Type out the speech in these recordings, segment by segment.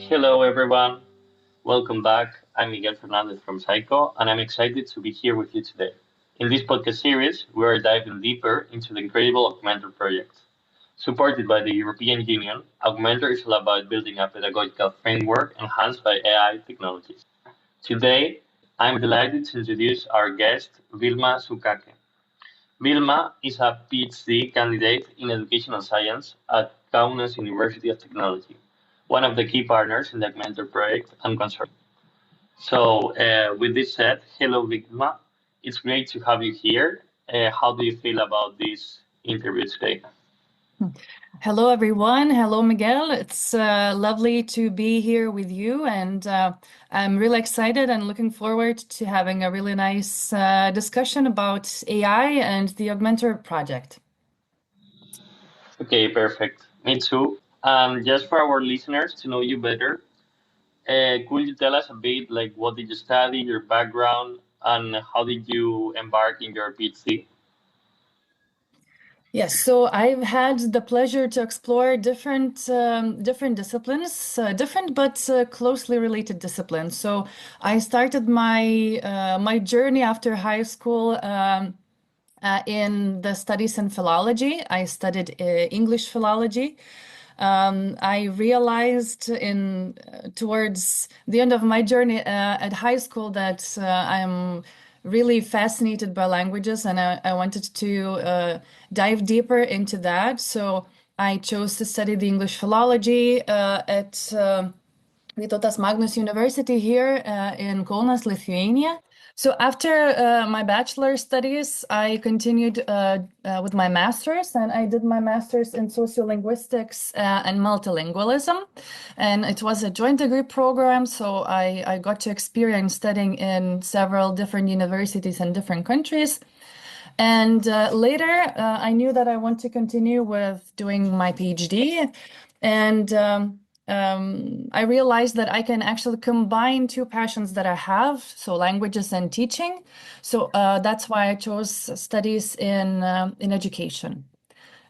Hello, everyone. Welcome back. I'm Miguel Fernández from SciCo, and I'm excited to be here with you today. In this podcast series, we are diving deeper into the incredible augMENTOR project. Supported by the European Union, augMENTOR is all about building a pedagogical framework enhanced by AI technologies. Today, I'm delighted to introduce our guest, Vilma Suckacke. Vilma is a PhD candidate in educational science at Kaunas University of Technology, one of the key partners in the augMENTOR project and consortium. So, with this said, hello, Vilma. It's great to have you here. How do you feel about this interview today? Hello, everyone. Hello, Miguel. It's lovely to be here with you, and I'm really excited and looking forward to having a really nice discussion about AI and the augMENTOR project. Okay, perfect. Me too. Just for our listeners to know you better, could you tell us a bit like what did you study, your background, and how did you embark in your PhD? Yes, so I've had the pleasure to explore different disciplines, different but closely related disciplines. So I started my journey after high school in the studies in philology. I studied English philology. I realized towards the end of my journey at high school that I'm really fascinated by languages, and I wanted to dive deeper into that. So I chose to study the English philology at Vytautas Magnus University here in Kaunas, Lithuania. So after my bachelor studies, I continued with my master's, and I did my master's in sociolinguistics and multilingualism. And it was a joint degree program, so I got to experience studying in several different universities in different countries. And later, I knew that I want to continue with doing my PhD. And I realized that I can actually combine two passions that I have, so languages and teaching. So that's why I chose studies in education.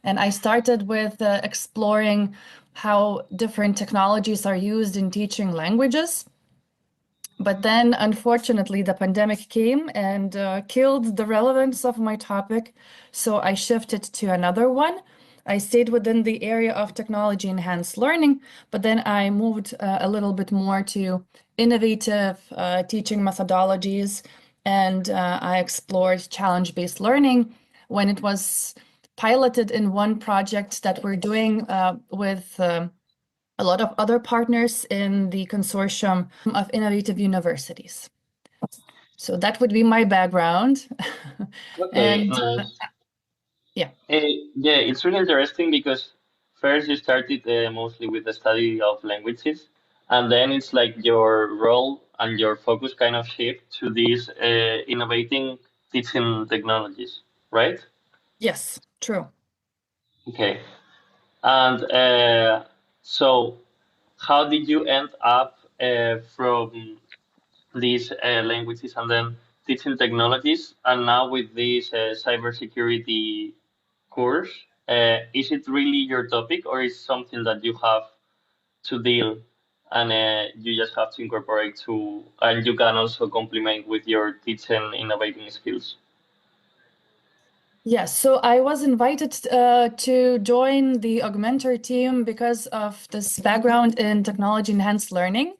And I started with exploring how different technologies are used in teaching languages. But then, unfortunately, the pandemic came and killed the relevance of my topic. So I shifted to another one. I stayed within the area of technology enhanced learning, but then I moved a little bit more to innovative teaching methodologies, and I explored challenge-based learning when it was piloted in one project that we're doing with a lot of other partners in the consortium of innovative universities. So that would be my background. Okay, And nice. yeah. Yeah, it's really interesting because first you started mostly with the study of languages, and then it's like your role and your focus kind of shift to these innovating teaching technologies, right? Yes, true. Okay. And so, how did you end up from these languages and then teaching technologies, and now with this cybersecurity course, is it really your topic or is something that you have to deal and you just have to incorporate to, and you can also complement with your teaching innovating skills? Yes, so I was invited to join the augMENTOR team because of this background in technology enhanced learning.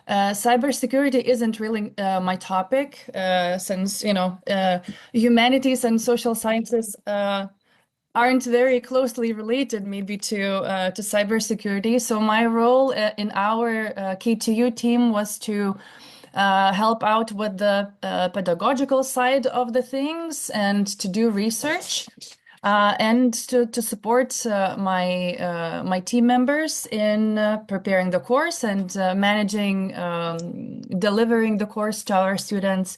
Cybersecurity isn't really my topic since, humanities and social sciences aren't very closely related maybe to cybersecurity. So my role in our KTU team was to help out with the pedagogical side of the things and to do research. And to support my team members in preparing the course and managing delivering the course to our students,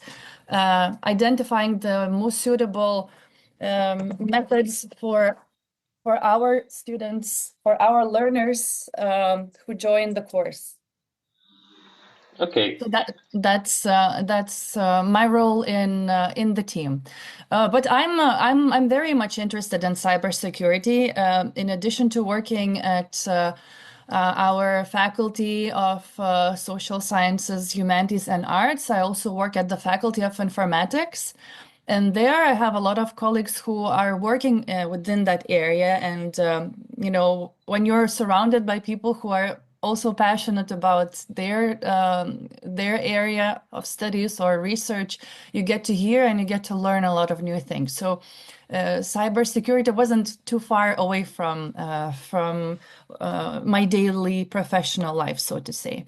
identifying the most suitable methods for our students, for our learners who join the course. Okay. So that's my role in the team, but I'm very much interested in cybersecurity. In addition to working at our faculty of social sciences, humanities, and arts. I also work at the faculty of informatics. And there I have a lot of colleagues who are working within that area. And, when you're surrounded by people who are also passionate about their area of studies or research, you get to hear and you get to learn a lot of new things. So cybersecurity wasn't too far away from my daily professional life, so to say.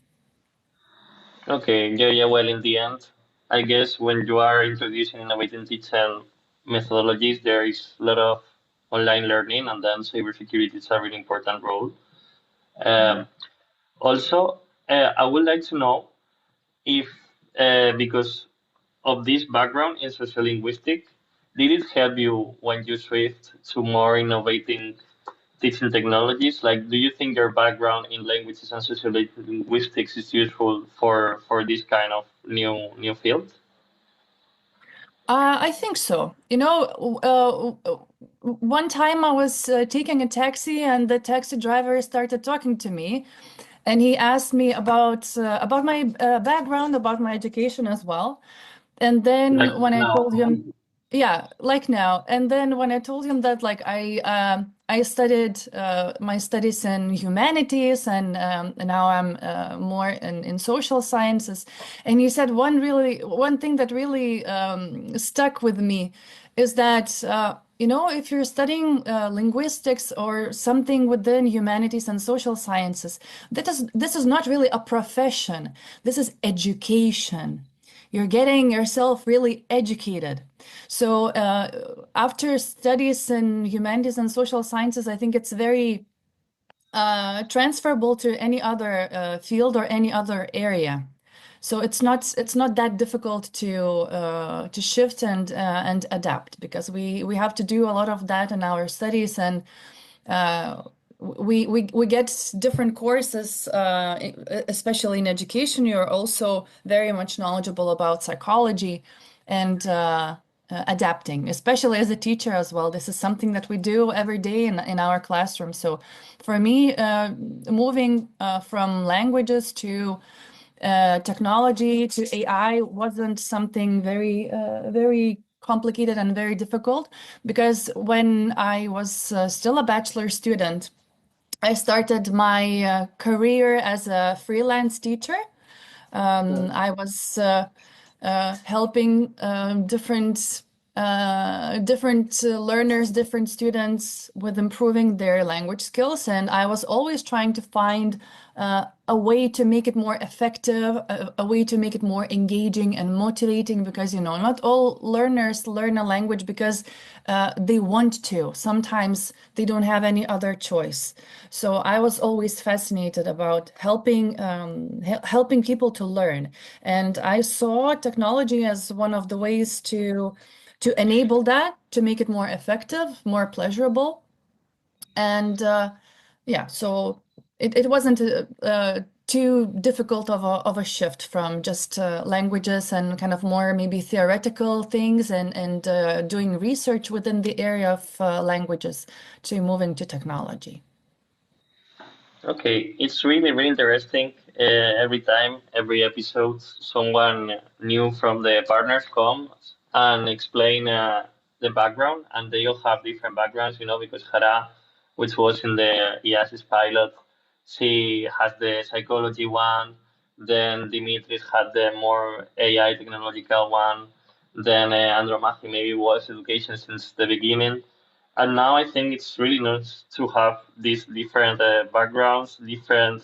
Okay, yeah, yeah. Well, in the end, I guess when you are introducing innovative teaching methodologies, there is a lot of online learning, and then cybersecurity is a really important role. Mhm. Um, Also, I would like to know if, because of this background in sociolinguistic, did it help you when you shift to more innovating teaching technologies? Like, do you think your background in languages and sociolinguistics is useful for this kind of new field? I think so. One time I was taking a taxi, and the taxi driver started talking to me, and he asked me about my background, about my education as well. And Like then when I now? told him, yeah, like now. And then when I told him that, like I studied my studies in humanities, and now I'm more in social sciences. And he said one thing that really stuck with me is that if you're studying linguistics or something within humanities and social sciences, this is not really a profession. This is education. You're getting yourself really educated. So after studies in humanities and social sciences, I think it's very transferable to any other field or any other area. So it's not that difficult to shift and adapt, because we have to do a lot of that in our studies, and uh, we get different courses, especially in education. You're also very much knowledgeable about psychology and adapting, especially as a teacher as well. This is something that we do every day in our classroom. So for me, moving from languages to technology to AI wasn't something very complicated and very difficult, because when I was still a bachelor student, I started my career as a freelance teacher. I was helping different learners, different students with improving their language skills, and I was always trying to find a way to make it more effective, a way to make it more engaging and motivating, because not all learners learn a language because they want to. Sometimes they don't have any other choice. So I was always fascinated about helping people to learn, and I saw technology as one of the ways to enable that, to make it more effective, more pleasurable. And yeah, so it wasn't too difficult of a shift from just languages and kind of more maybe theoretical things and doing research within the area of languages, to move into technology. Okay, it's really, really interesting. Every time, every episode, someone new from the partners comes and explain the background, and they all have different backgrounds, because Hara, which was in the IASIS pilot, she has the psychology one, then Dimitris had the more AI technological one, then Andromachi maybe was education since the beginning. And now I think it's really nice to have these different backgrounds, different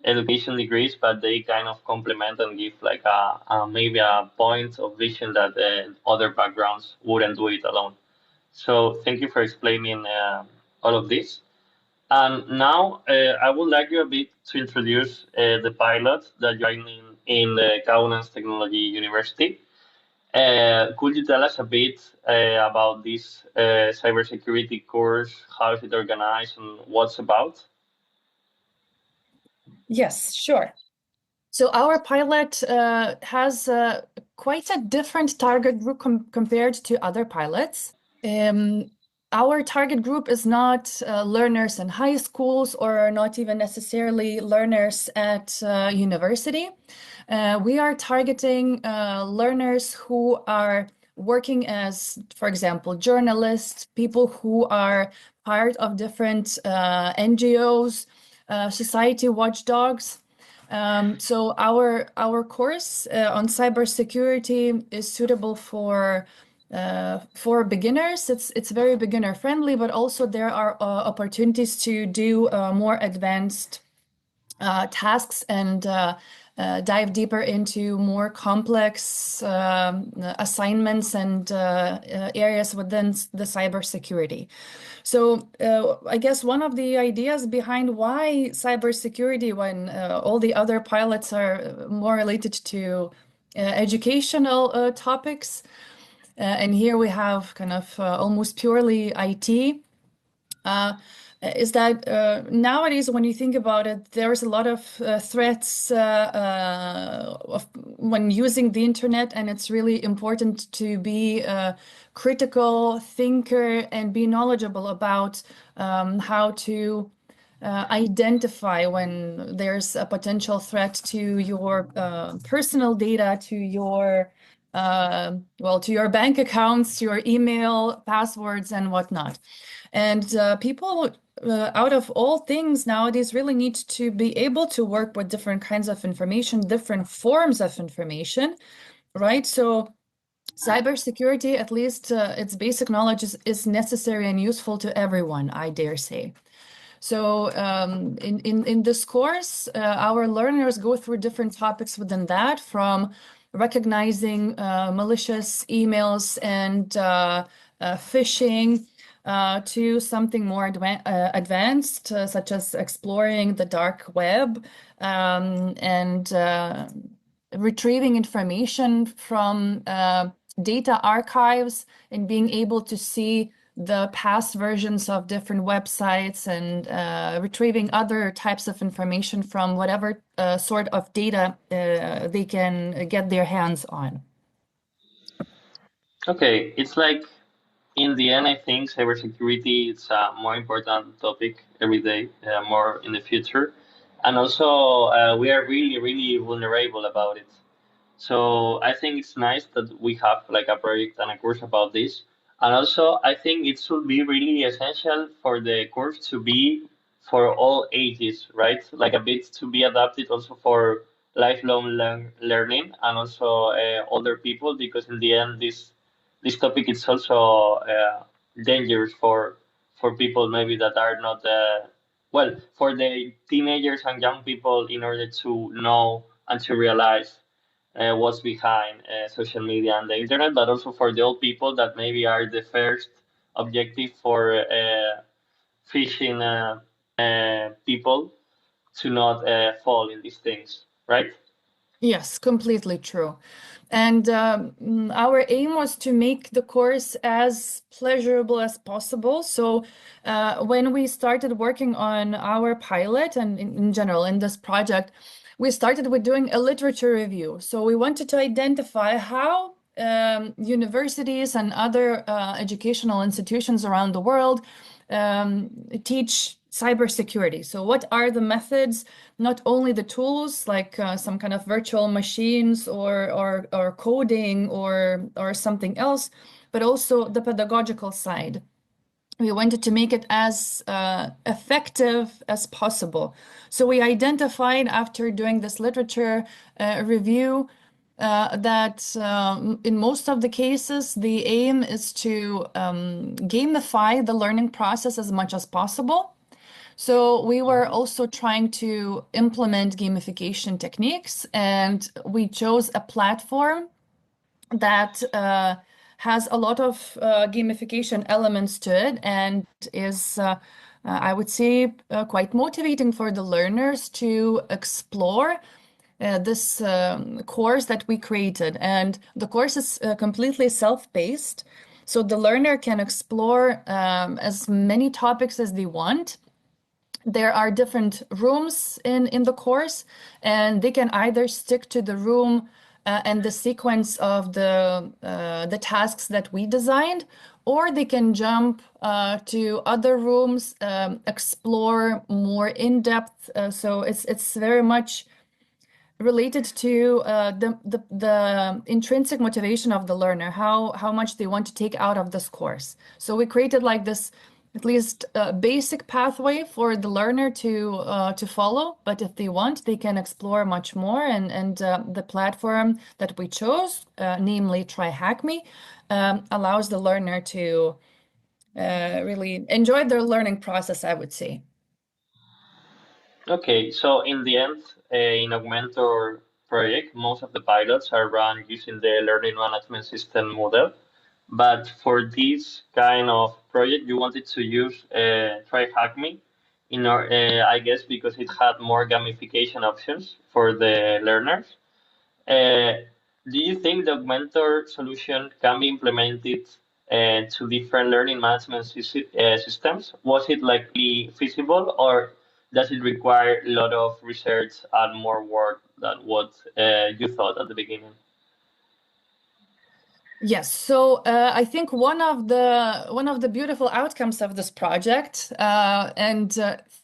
education degrees, but they kind of complement and give like a maybe a point of vision that other backgrounds wouldn't do it alone. So thank you for explaining all of this. And now I would like you a bit to introduce the pilot that you're in the Kaunas Technology University. Could you tell us a bit about this cybersecurity course? How is it organized and what's about? Yes, sure. So our pilot has quite a different target group compared to other pilots. Um, our target group is not learners in high schools or not even necessarily learners at university. We are targeting learners who are working as, for example, journalists, people who are part of different NGOs, society watchdogs. So our course on cybersecurity is suitable for beginners. It's very beginner friendly, but also there are opportunities to do more advanced tasks and dive deeper into more complex assignments and areas within the cybersecurity. So I guess one of the ideas behind why cybersecurity, when all the other pilots are more related to educational topics, and here we have kind of almost purely IT, is that nowadays, when you think about it, there's a lot of threats when using the internet, and it's really important to be a critical thinker and be knowledgeable about how to identify when there's a potential threat to your personal data, to your to your bank accounts, your email passwords, and whatnot. And people, out of all things nowadays, really need to be able to work with different kinds of information, different forms of information, right? So cybersecurity, at least its basic knowledge, is necessary and useful to everyone, I dare say. So in this course, our learners go through different topics within that, from recognizing malicious emails and phishing to something more advanced, such as exploring the dark web and retrieving information from data archives and being able to see the past versions of different websites and retrieving other types of information from whatever sort of data they can get their hands on. Okay, it's like in the end, I think cybersecurity is a more important topic every day, more in the future, and also we are really, really vulnerable about it. So I think it's nice that we have like a project and a course about this. And also I think it should be really essential for the course to be for all ages, right? Like a bit to be adapted also for lifelong learning and also older people, because in the end this topic is also dangerous for people maybe that are not well, for the teenagers and young people, in order to know and to realize what's behind social media and the internet, but also for the old people that maybe are the first objective for phishing people to not fall in these things, right? Yes, completely true. And our aim was to make the course as pleasurable as possible. So when we started working on our pilot and in general in this project, we started with doing a literature review. So we wanted to identify how universities and other educational institutions around the world teach cybersecurity. So what are the methods, not only the tools like some kind of virtual machines or coding or something else, but also the pedagogical side. We wanted to make it as effective as possible. So we identified, after doing this literature review, that in most of the cases, the aim is to gamify the learning process as much as possible. So we were also trying to implement gamification techniques, and we chose a platform that has a lot of gamification elements to it and is, I would say, quite motivating for the learners to explore this course that we created. And the course is completely self-paced, so the learner can explore as many topics as they want. There are different rooms in the course, and they can either stick to the room and the sequence of the tasks that we designed, or they can jump to other rooms, explore more in depth. So it's very much related to the intrinsic motivation of the learner, how much they want to take out of this course. So we created like this at least basic pathway for the learner to follow, but if they want, they can explore much more. And the platform that we chose, namely TryHackMe, allows the learner to really enjoy their learning process, I would say. Okay, so in the end, in augMENTOR project, most of the pilots are run using the learning management system model. But for this kind of project, you wanted to use TryHackMe, I guess because it had more gamification options for the learners. Uh, do you think the mentor solution can be implemented to different learning management systems? Was it likely feasible, or does it require a lot of research and more work than what you thought at the beginning? Yes, so I think one of the beautiful outcomes of this project, and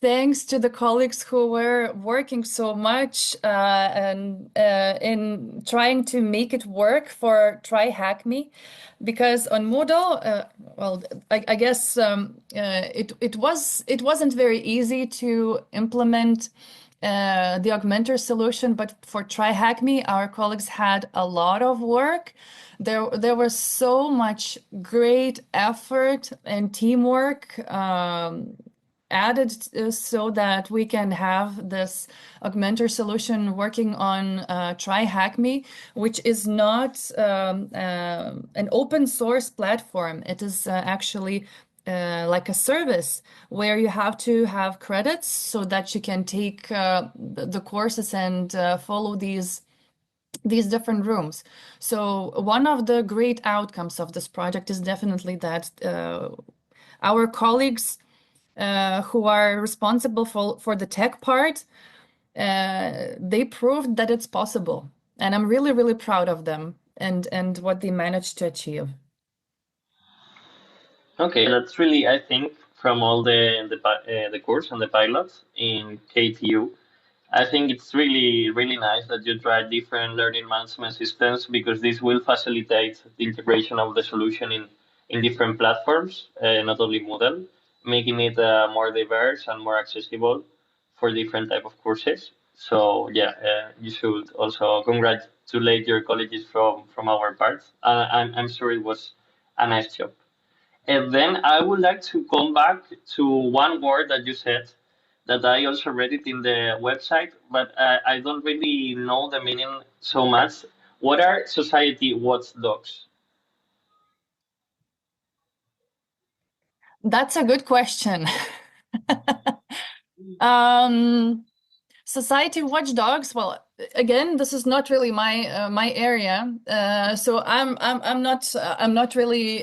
thanks to the colleagues who were working so much and in trying to make it work for TryHackMe, because on Moodle, well, I guess it wasn't very easy to implement the Augmentor solution, but for TryHackMe, our colleagues had a lot of work. There was so much great effort and teamwork added so that we can have this Augmentor solution working on TryHackMe, which is not an open source platform. It is actually like a service where you have to have credits so that you can take the courses and follow these different rooms. So one of the great outcomes of this project is definitely that our colleagues who are responsible for the tech part, they proved that it's possible. And I'm really, really proud of them and what they managed to achieve. Okay, that's really, I think, from all the course and the pilots in KTU. I think it's really nice that you try different learning management systems because this will facilitate the integration of the solution in different platforms, not only Moodle, making it more diverse and more accessible for different type of courses. So yeah, you should also congratulate your colleges from our part. I'm sure it was a nice job. And then I would like to come back to one word that you said that I also read it in the website, but I don't really know the meaning so much. What are society watchdogs? That's a good question. Um, Society watchdogs. Well, again, this is not really my area, so I'm not really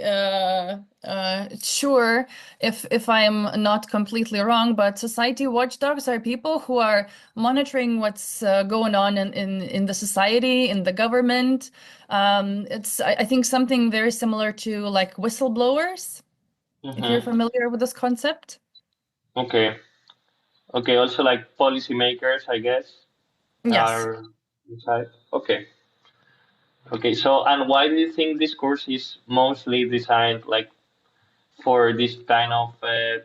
sure if I'm not completely wrong. But society watchdogs are people who are monitoring what's going on in the society, in the government. It's I think something very similar to like whistleblowers, if you're Mm-hmm. familiar with this concept. Okay. Okay. Also, like policymakers, I guess, Yes. are inside. Okay. Okay. So, and why do you think this course is mostly designed like for this kind of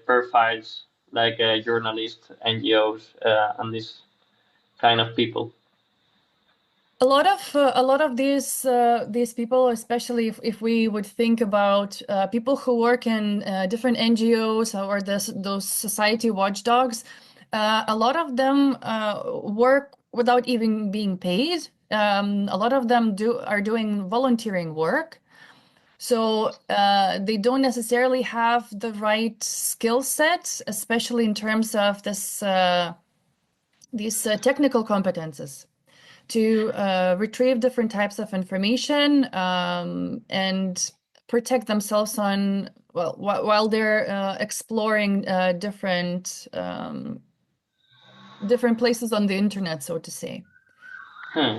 profiles, like journalists, NGOs, and this kind of people? A lot of these people, especially if we would think about people who work in different NGOs or those society watchdogs, a lot of them work without even being paid. A lot of them are doing volunteering work, so they don't necessarily have the right skill set, especially in terms of these technical competences to retrieve different types of information and protect themselves on while they're exploring different places on the internet, so to say. Hmm.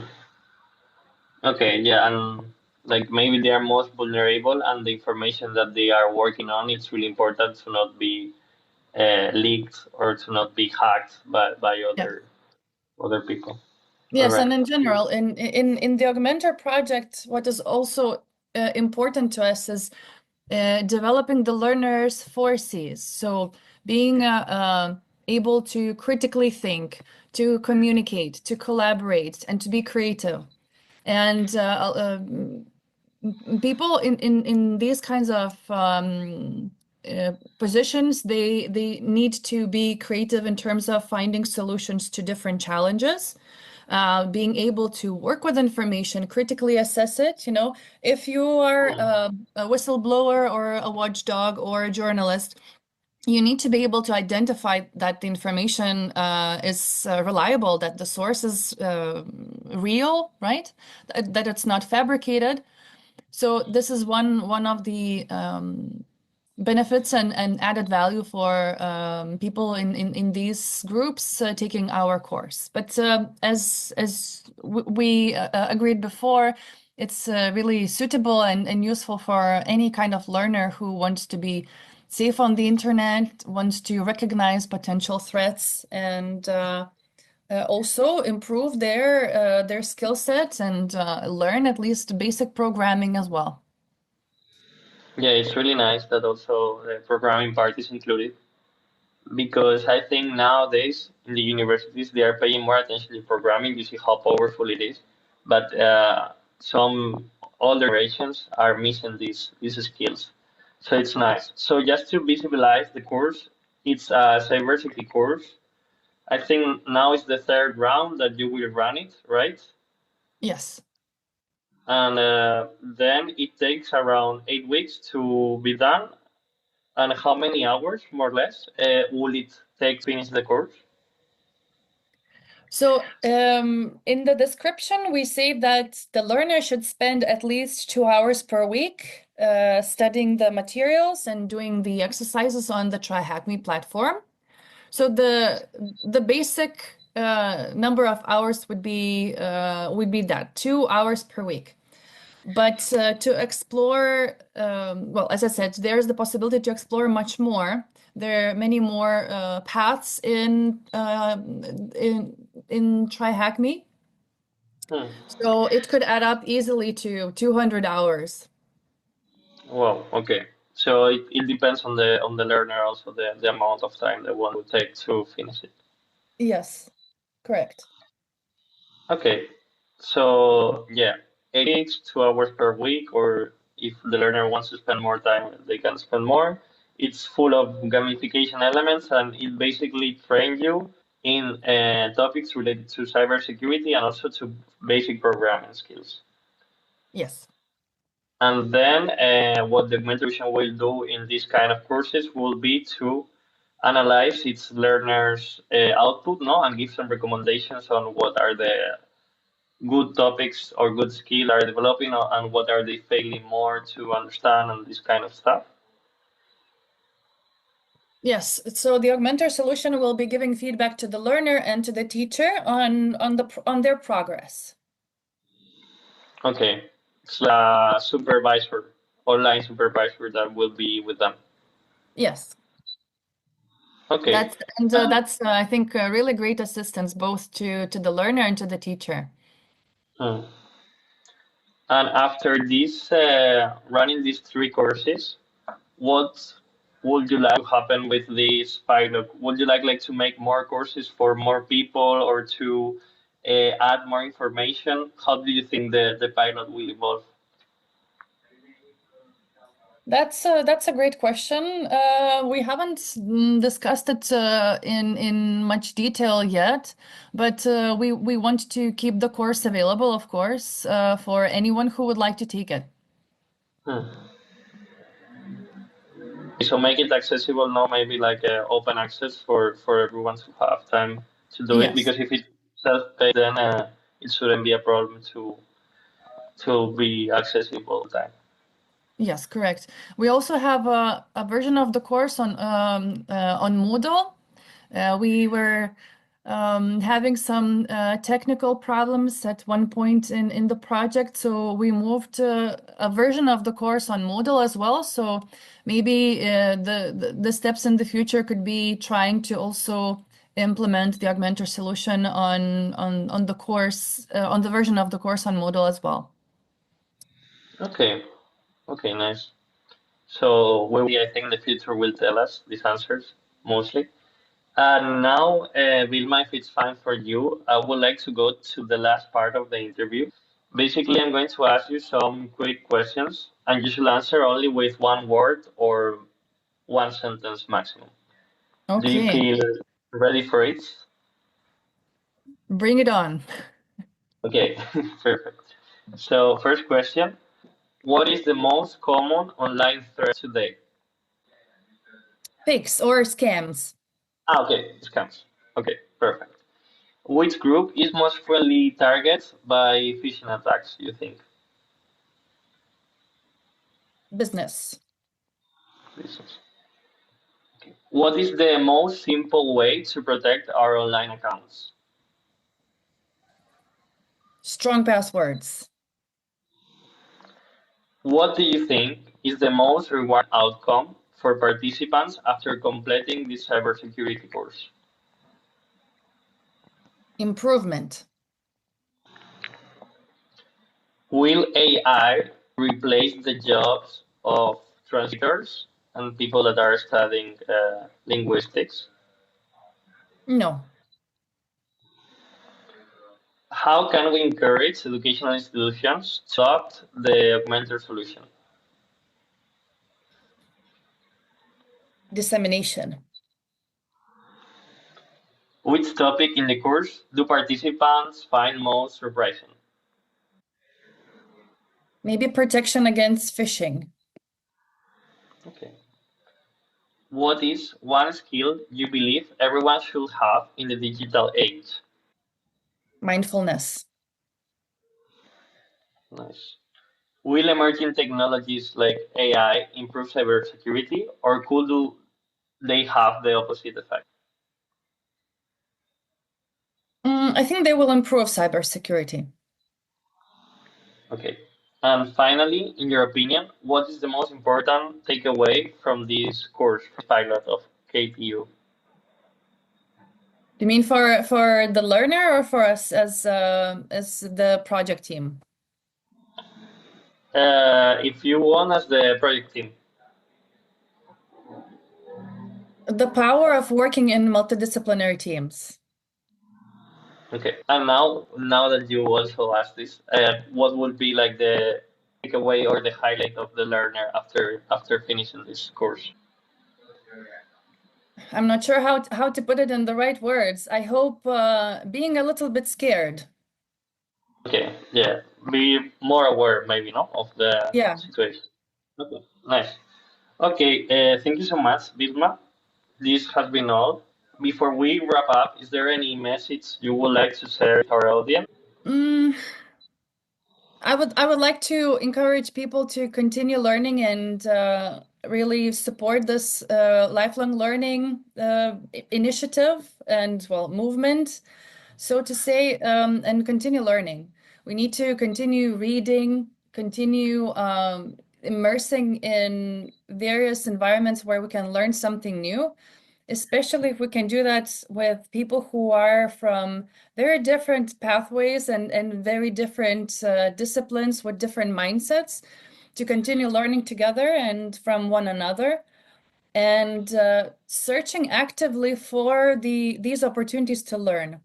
Okay, yeah, and like maybe they are most vulnerable, and the information that they are working on, it's really important to not be leaked or to not be hacked by Yeah. other people. All Yes, right. and in general, in the augmentor project, what is also important to us is developing the learner's forces. So being able to critically think, to communicate, to collaborate, and to be creative. And people in these kinds of positions, they need to be creative in terms of finding solutions to different challenges, being able to work with information, critically assess it. You know, if you are Hmm. a whistleblower or a watchdog or a journalist, you need to be able to identify that the information is reliable, that the source is real, right? That it's not fabricated. So this is one of the benefits and added value for people in these groups taking our course. But we agreed before, it's really suitable and useful for any kind of learner who wants to be safe on the internet, wants to recognize potential threats, and also improve their skill sets and learn at least basic programming as well. Yeah, it's really nice that also the programming part is included because I think nowadays in the universities they are paying more attention to programming. You see how powerful it is, but some older generations are missing these skills. So it's nice. So just to visualize the course, it's a cybersecurity course. I think now is the third round that you will run it, right? Yes. And then it takes around 8 weeks to be done. And how many hours, more or less, will it take to finish the course? So, in the description, we say that the learner should spend at least 2 hours per week studying the materials and doing the exercises on the TryHackMe platform. So the basic number of hours would be that 2 hours per week. But to explore, well, as I said, there's the possibility to explore much more. There are many more paths in TryHackMe, Hmm. so it could add up easily to 200 hours. Well, okay. So it depends on the learner also the amount of time they want to take to finish it. Yes, correct. Okay. So yeah, 8 weeks, 2 hours per week, or if the learner wants to spend more time, they can spend more. It's full of gamification elements, and it basically trains you in topics related to cybersecurity and also to basic programming skills. Yes. And then what the mentorship will do in this kind of courses will be to analyze its learners' output, no, and give some recommendations on what are the good topics or good skill are developing and what are they failing more to understand and this kind of stuff. Yes, so the augmenter solution will be giving feedback to the learner and to the teacher on their progress. Okay, it's a supervisor, online supervisor that will be with them. Yes. Okay. That's I think really great assistance both to the learner and to the teacher. Hmm. And after this, running these three courses, what would you like to happen with this pilot? Would you like to make more courses for more people or to add more information? How do you think the pilot will evolve? That's a great question. We haven't discussed it in much detail yet, but we want to keep the course available, of course, for anyone who would like to take it. Hmm. So make it accessible now, maybe like open access for everyone to have time to do it. Yes. Because if it's self-pay, then it shouldn't be a problem to be accessible all the time. Yes, correct. We also have a version of the course on Moodle. We were having some technical problems at one point in the project. So we moved a version of the course on Moodle as well. So maybe the steps in the future could be trying to also implement the augMENTOR solution on the course on the version of the course on Moodle as well. Okay, okay, nice. So I think the future will tell us these answers mostly. And now, Vilma, if it's fine for you, I would like to go to the last part of the interview. Basically, I'm going to ask you some quick questions, and you should answer only with one word or one sentence maximum. Do you Okay, feel ready for it? bring it on. Okay, perfect. So, first question, what is the most common online threat today? Fakes or scams? Okay, scams. Okay, perfect. Which group is most frequently targeted by phishing attacks, you think? Business. This is- What is the most simple way to protect our online accounts? Strong passwords. What do you think is the most rewarding outcome for participants after completing this cybersecurity course? Improvement. Will AI replace the jobs of translators and people that are studying linguistics? No. How can we encourage educational institutions to adopt the augmented solution? Dissemination. Which topic in the course do participants find most surprising? Maybe protection against phishing. Okay. What is one skill you believe everyone should have in the digital age? Mindfulness. Nice. Will emerging technologies like AI improve cybersecurity, or they have the opposite effect? I think they will improve cybersecurity. Okay. And finally, in your opinion, what is the most important takeaway from this course pilot of KTU? You mean for the learner or for us as the project team? If you want, as the project team. The power of working in multidisciplinary teams. Okay. And now that you also asked this, what would be like the takeaway or the highlight of the learner after finishing this course? I'm not sure how to put it in the right words. I hope being a little bit scared. Okay. Yeah. Be more aware, maybe, no, of the Yeah. situation. Okay. Nice. Okay. Thank you so much, Vilma. This has been all. Before we wrap up, is there any message you would like to share with our audience? Mm, I would like to encourage people to continue learning and really support this lifelong learning initiative and well movement, so to say, and continue learning. We need to continue reading, continue immersing in various environments where we can learn something new, especially if we can do that with people who are from very different pathways and very different disciplines with different mindsets, to continue learning together and from one another, and searching actively for these opportunities to learn,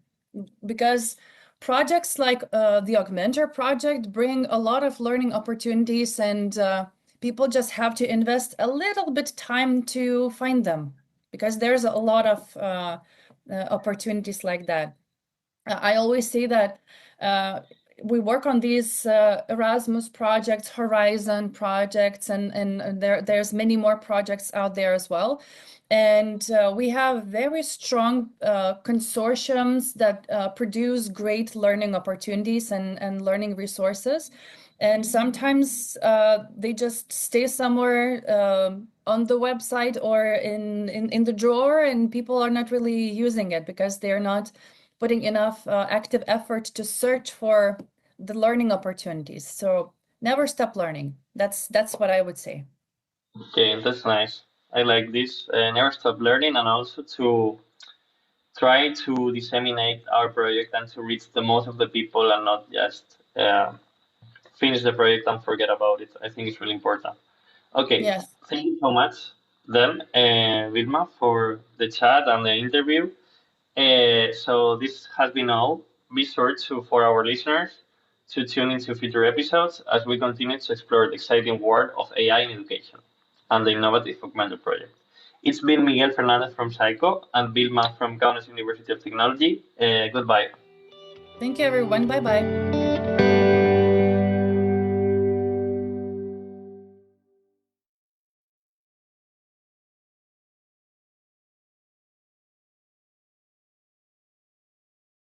because projects like the augMENTOR project bring a lot of learning opportunities, and people just have to invest a little bit time to find them, because there's a lot of opportunities like that. I always say that we work on these Erasmus projects, Horizon projects, and there's many more projects out there as well. And we have very strong consortiums that produce great learning opportunities and learning resources. And sometimes they just stay somewhere on the website or in the drawer, and people are not really using it because they're not putting enough active effort to search for the learning opportunities. So never stop learning. That's what I would say. Okay, that's nice. I like this. Never stop learning, and also to try to disseminate our project and to reach the most of the people and not just finish the project and forget about it. I think it's really important. Okay, Yes. thank you so much, then, Vilma, for the chat and the interview. So this has been all. Be sure to, for our listeners, to tune into future episodes as we continue to explore the exciting world of AI in education and the innovative augmented project. It's been Miguel Fernández from SciCo and Vilma from Kaunas University of Technology. Goodbye. Thank you, everyone. Bye bye.